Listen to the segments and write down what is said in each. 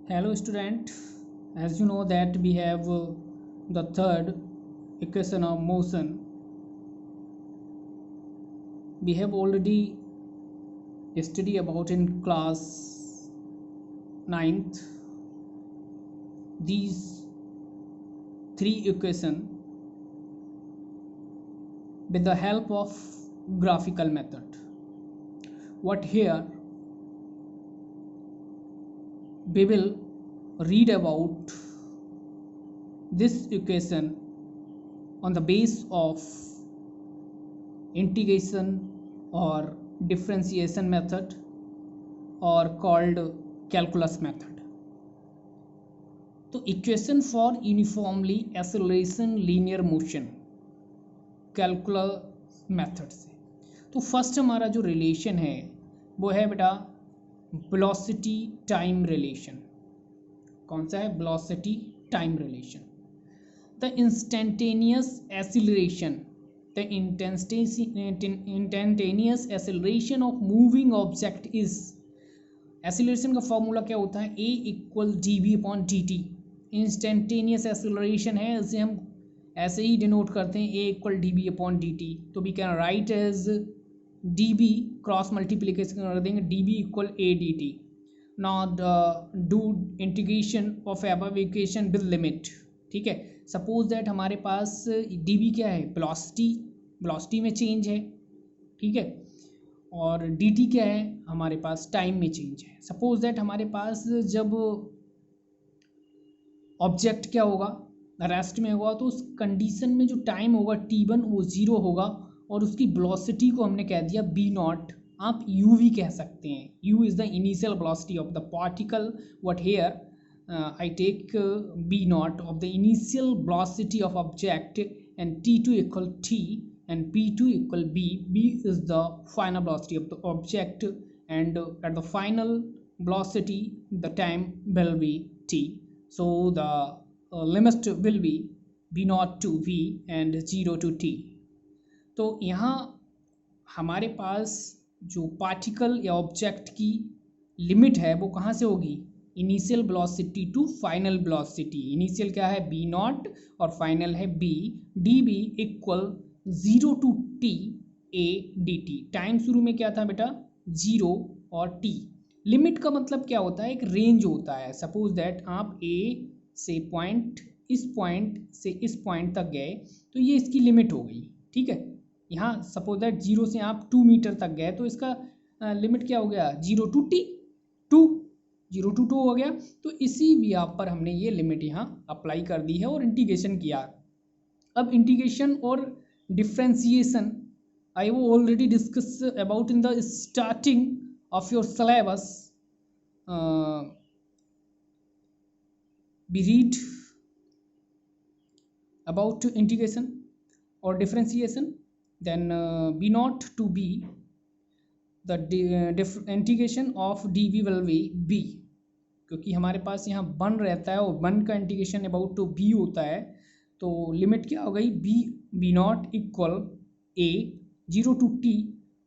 Hello student, as you know that we have the third equation of motion. We have already studied about in class 9th these three equation with the help of graphical method. What here we will read about this equation on the base of integration or differentiation method or called calculus method. तो equation for uniformly acceleration linear motion calculus method से। तो first हमारा जो relation है वो है बेटा velocity time relation. कौन सा है? Velocity time relation. The instantaneous acceleration the instantaneous acceleration of moving object is, acceleration का फॉर्मूला क्या होता है? a equal D V upon D T. Instantaneous acceleration है, इसे हम ऐसे ही डिनोट करते हैं a equal D V upon D T. तो we can write as D V cross multiplication कर देंगे D B equal A D T. Now do integration of above equation with limit. ठीक है, सपोज दैट हमारे पास D B क्या है? Velocity में change है। ठीक है, और डी टी क्या है? हमारे पास टाइम में चेंज है। सपोज दैट हमारे पास जब ऑब्जेक्ट क्या होगा? रेस्ट में होगा, तो उस कंडीशन में जो टाइम होगा t1 वो 0 होगा और उसकी वेलोसिटी को हमने कह दिया b नॉट। आप u भी कह सकते हैं। u is the initial velocity of the particle. What here I take b naught of the initial velocity of object and t2 equal t and p2 equal b. b is the final velocity of the object and at the final velocity the time will be t. So the limit will be b naught to v and 0 to t. तो यहाँ हमारे पास जो particle या object की limit है वो कहाँ से होगी? Initial velocity to final velocity. Initial क्या है? b नॉट और फाइनल है b। D B equal 0 to t a D T. Time शुरू में क्या था बेटा? 0 और t। लिमिट का मतलब क्या होता है? एक रेंज होता है। सपोज दैट आप a से पॉइंट इस पॉइंट तक गए तो ये इसकी लिमिट हो गई। ठीक है, यहाँ सपोज दैट 0 से आप 2 मीटर तक गए तो इसका लिमिट क्या हो गया? 0 टू t 2 0 टू 2 हो गया। तो इसी भी आप पर हमने ये लिमिट यहाँ अप्लाई कर दी है और इंटीग्रेशन किया। अब इंटीग्रेशन और डिफ्रेंसिएशन आई वो already discuss about in the starting of your syllabus. we read about integration or differentiation, then b naught to b the integration of D V will be B, क्योंकि हमारे पास यहाँ 1 रहता है और 1 का इंटीग्रेशन अबाउट टू b होता है। तो लिमिट क्या हो गई? B naught equal a 0 to t।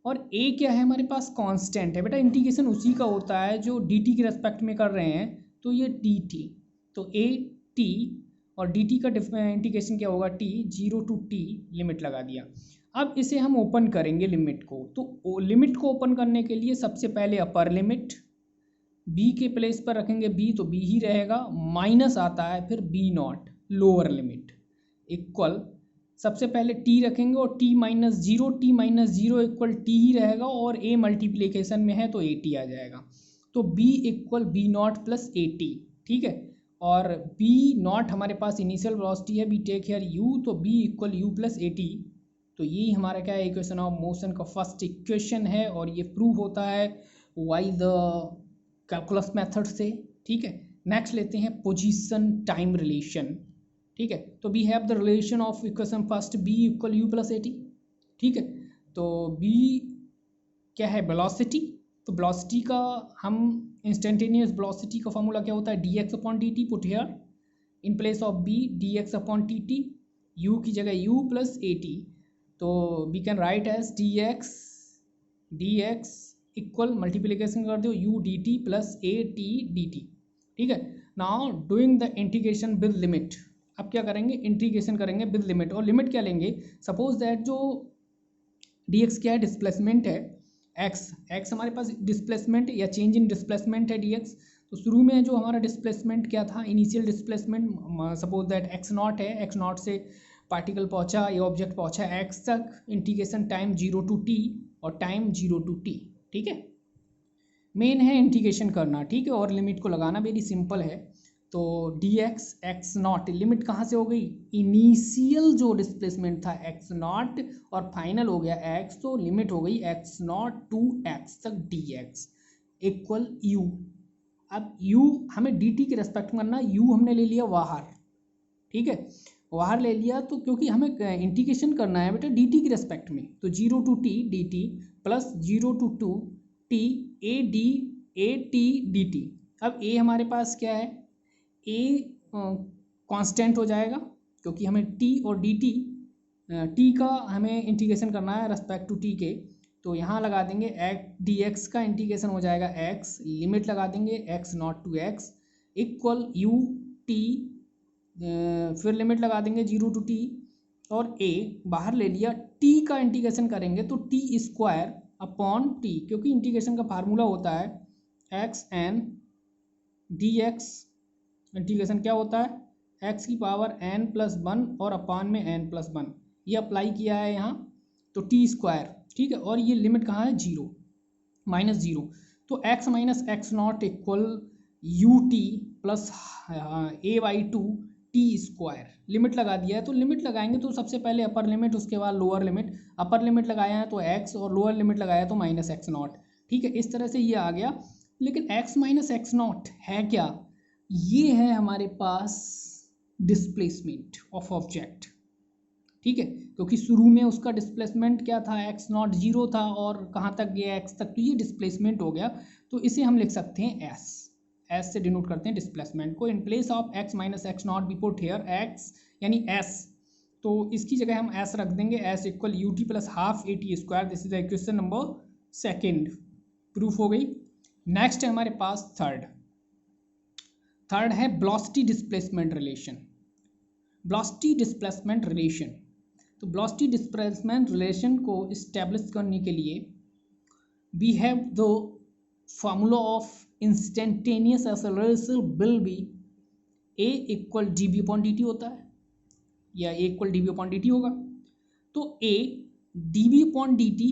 और a क्या है? हमारे पास कांस्टेंट है बेटा। इंटीग्रेशन उसी का होता है जो dt के रेस्पेक्ट में कर रहे हैं, तो ये dt। तो a t और dt का इंटीग्रेशन क्या होगा? t 0 टू t लिमिट लगा दिया। अब इसे हम ओपन करेंगे लिमिट को। तो लिमिट को ओपन करने के लिए सबसे पहले अपर लिमिट b के प्लेस पर रखेंगे b, तो b ही रहेगा। माइनस आता है फिर b not lower limit equal, सबसे पहले t रखेंगे और t माइनस 0 इक्वल t ही रहेगा और a मल्टीप्लिकेशन में है तो a t आ जाएगा। तो b equal b not plus a t। ठीक है, और b नॉट हमारे पास इनिशियल वेलोसिटी है, b टेक हियर u, तो b equal u plus a t। तो यही हमारा क्या है? इक्वेशन ऑफ मोशन का फर्स्ट इक्वेशन है और ये प्रूव होता है वाई द कैलकुलस मेथड से। ठीक है, नेक्स्ट लेते हैं पोजीशन टाइम रिलेशन। ठीक है, तो we have the relation of equation first b equal u plus a t। ठीक है, तो b क्या है? वेलोसिटी। तो वेलोसिटी का हम इंस्टेंटेनियस वेलोसिटी का फॉर्मूला क्या होता है? dx upon dt। Put here in place of b dx upon dt, u की जगह u प्लस a t। तो we can write as dx equal multiplication कर दो u dt plus a t dt। ठीक है। Now doing the integration with limit, अब क्या करेंगे, इंटीग्रेशन करेंगे विद लिमिट। और लिमिट क्या लेंगे, सपोज दैट जो dx क्या है, डिस्प्लेसमेंट है, x हमारे पास डिस्प्लेसमेंट या चेंज इन डिस्प्लेसमेंट है dx। तो शुरू में जो हमारा डिस्प्लेसमेंट क्या था, initial displacement, suppose that x not है, x नॉट से पार्टिकल पहुंचा या ऑब्जेक्ट पहुंचा x तक, इंटीग्रेशन टाइम 0 to t और टाइम 0 to t, ठीक है। मेन है इंटीग्रेशन करना, ठीक है, और लिमिट को लगाना वेरी सिंपल है। तो dx x नॉट, लिमिट कहाँ से हो गई, इनिशियल जो डिस्प्लेसमेंट था x नॉट और फाइनल हो गया x, तो लिमिट हो गई x नॉट टू x तक dx इक्वल u। अब u हमें dt के रेस्पेक्ट में करना, u हमने ले लिया बाहर, ठीक है, बाहर ले लिया, तो क्योंकि हमें इंटीग्रेशन करना है बेटा dt के रेस्पेक्ट में, तो 0 to t dt plus 0 to 2 t a t dt। अब a हमारे पास क्या है, a कांस्टेंट हो जाएगा क्योंकि हमें t और dt, t का हमें इंटीग्रेशन करना है रेस्पेक्ट टू t के, तो यहाँ लगा देंगे dx का इंटीग्रेशन हो जाएगा x, लिमिट लगा देंगे x naught to x equal u t, फिर लिमिट लगा देंगे 0 to t और a बाहर ले लिया, t का इंटीग्रेशन करेंगे तो t स्क्वायर अपॉन t, क्योंकि इंटीग्रेशन का फार्मूला होता है x n dx, इंटीग्रेशन क्या होता है x की पावर n प्लस 1 और अपान में n प्लस 1, ये अप्लाई किया है यहाँ, तो t स्क्वायर, ठीक है, और ये लिमिट कहाँ है 0 माइनस 0, तो x minus x naught equal u t plus a by 2 T square, limit लगा दिया है। तो लिमिट लगाएंगे तो सबसे पहले अपर लिमिट, उसके बाद लोअर लिमिट, अपर लिमिट लगाया है तो x और लोअर लिमिट लगाया तो माइनस एक्स नॉट, ठीक है, इस तरह से ये आ गया। लेकिन x माइनस एक्स नॉट है क्या, ये है हमारे पास डिस्प्लेसमेंट ऑफ ऑब्जेक्ट, ठीक है, क्योंकि शुरू में उसका डिस्प्लेसमेंट क्या था, x नॉट 0 था और कहाँ तक गया x तक, तो ये डिस्प्लेसमेंट हो गया। तो इसे हम लिख सकते हैं s से डिनोट करते हैं डिस्प्लेसमेंट को। In place of x minus x naught we put here x यानी s, तो इसकी जगह हम s रख देंगे, s equal u t plus half a t square. This is equation number second, proof हो गई। नेक्स्ट है हमारे पास थर्ड है velocity displacement relation. Velocity displacement relation, तो वेलोसिटी डिस्प्लेसमेंट रिलेशन को इस्टेब्लिश करने के लिए we have the formula of instantaneous acceleration will be a equal d v upon D t होता है, या a equal d v upon D t होगा। तो a D v upon D T,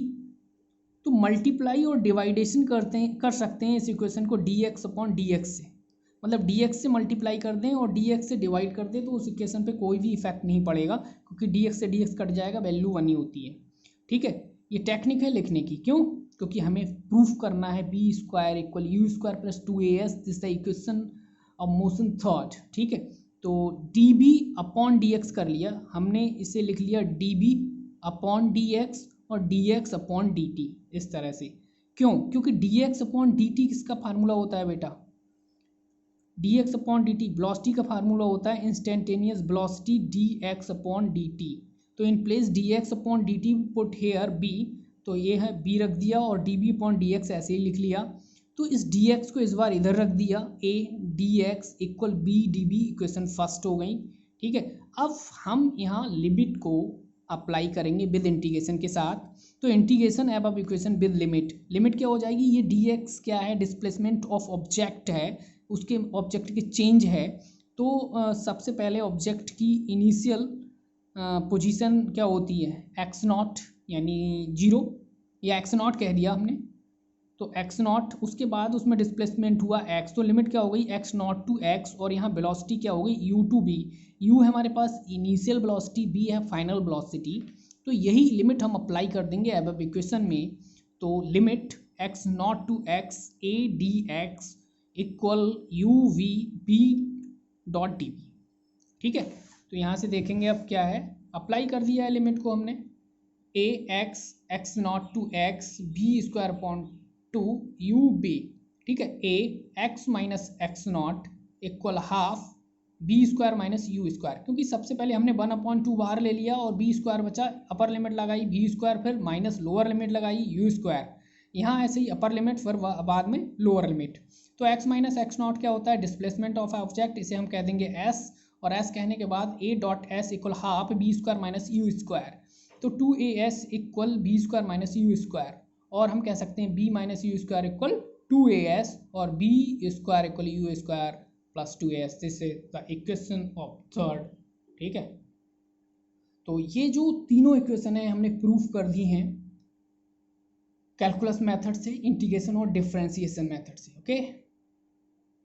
तो मल्टीप्लाई और डिवाइडेशन कर सकते हैं इस इक्वेशन को d x upon d x से, मतलब dx से मल्टीप्लाई कर दें और dx से डिवाइड कर दें, तो उस इक्वेशन पे कोई भी इफेक्ट नहीं पड़ेगा, क्योंकि dx से dx कट जाएगा, वैल्यू 1 ही होती है, ठीक है। ये टेक्निक है लिखने की, क्यों, क्योंकि हमें प्रूफ करना है v square equal u square plus 2as, this the equation of motion third, ठीक है। तो db अपॉन dx कर लिया हमने, इसे लिख लिया db अपॉन dx और dx अपॉन dt, इस तरह से। क्यों, क्योंकि dx अपॉन dt किसका फार्मूला होता है बेटा, dx अपॉन dt वेलोसिटी का फार्मूला होता है instantaneous velocity dx upon dt। तो in place dx upon dt put here b, तो ये है b रख दिया और db अपॉन dx ऐसे ही लिख लिया। तो इस dx को इस बार इधर रख दिया, a dx equal b db, equation first हो गई, ठीक है। अब हम यहाँ लिमिट को अप्लाई करेंगे विद इंटीग्रेशन के साथ, तो इंटीग्रेशन अब इक्वेशन विद लिमिट, लिमिट क्या हो जाएगी, ये dx क्या है, डिस्प्लेसमेंट ऑफ ऑब्जेक्ट है, उसके ऑब्जेक्ट की चेंज है। तो सबसे पहले ऑब्जेक्ट की इनिशियल पोजीशन क्या होती है, एक्स नॉट यानी 0, या एक्स नॉट कह दिया हमने, तो एक्स नॉट, उसके बाद उसमें डिस्प्लेसमेंट हुआ x, तो लिमिट क्या हो गई एक्स नॉट टू x, और यहाँ वेलोसिटी क्या हो गई u टू b, u है हमारे पास इनिशियल वेलोसिटी, b है फाइनल वेलोसिटी। तो यही लिमिट हम अप्लाई कर देंगे अब इक्वेशन में, तो limit x naught to x a dx equal u v v dot d v, ठीक है। तो यहाँ से देखेंगे अब क्या है, अप्लाई कर दिया है लिमिट को हमने, A X X naught to X V square upon 2 U V, ठीक है, A X minus x naught equal half B square minus you square, क्योंकि सबसे पहले हमने 1/2 बाहर ले लिया और बी स्क्वायर बचा, अपर लिमिट लगाई बी स्क्वायर, फिर माइनस लोअर लिमिट लगाई यू स्क्वायर, यहाँ ऐसे ही अपर लिमिट फिर बाद में लोअर लिमिट। तो x माइनस एक्स नॉट क्या होता है, डिस्प्लेसमेंट ऑफ ऑब्जेक्ट, इसे हम कह देंगे s, और s कहने के बाद a dot s equal half B square minus you square, तो 2as equal v square minus you square, और हम कह सकते हैं b minus you square equal 2as और b square equal u square plus 2as, this is the equation of third. ठीक है, तो ये जो तीनों इक्वेशन है हमने प्रूफ कर दी हैं कैलकुलस मेथड से, इंटीग्रेशन और डिफरेंशिएशन मेथड से। ओके।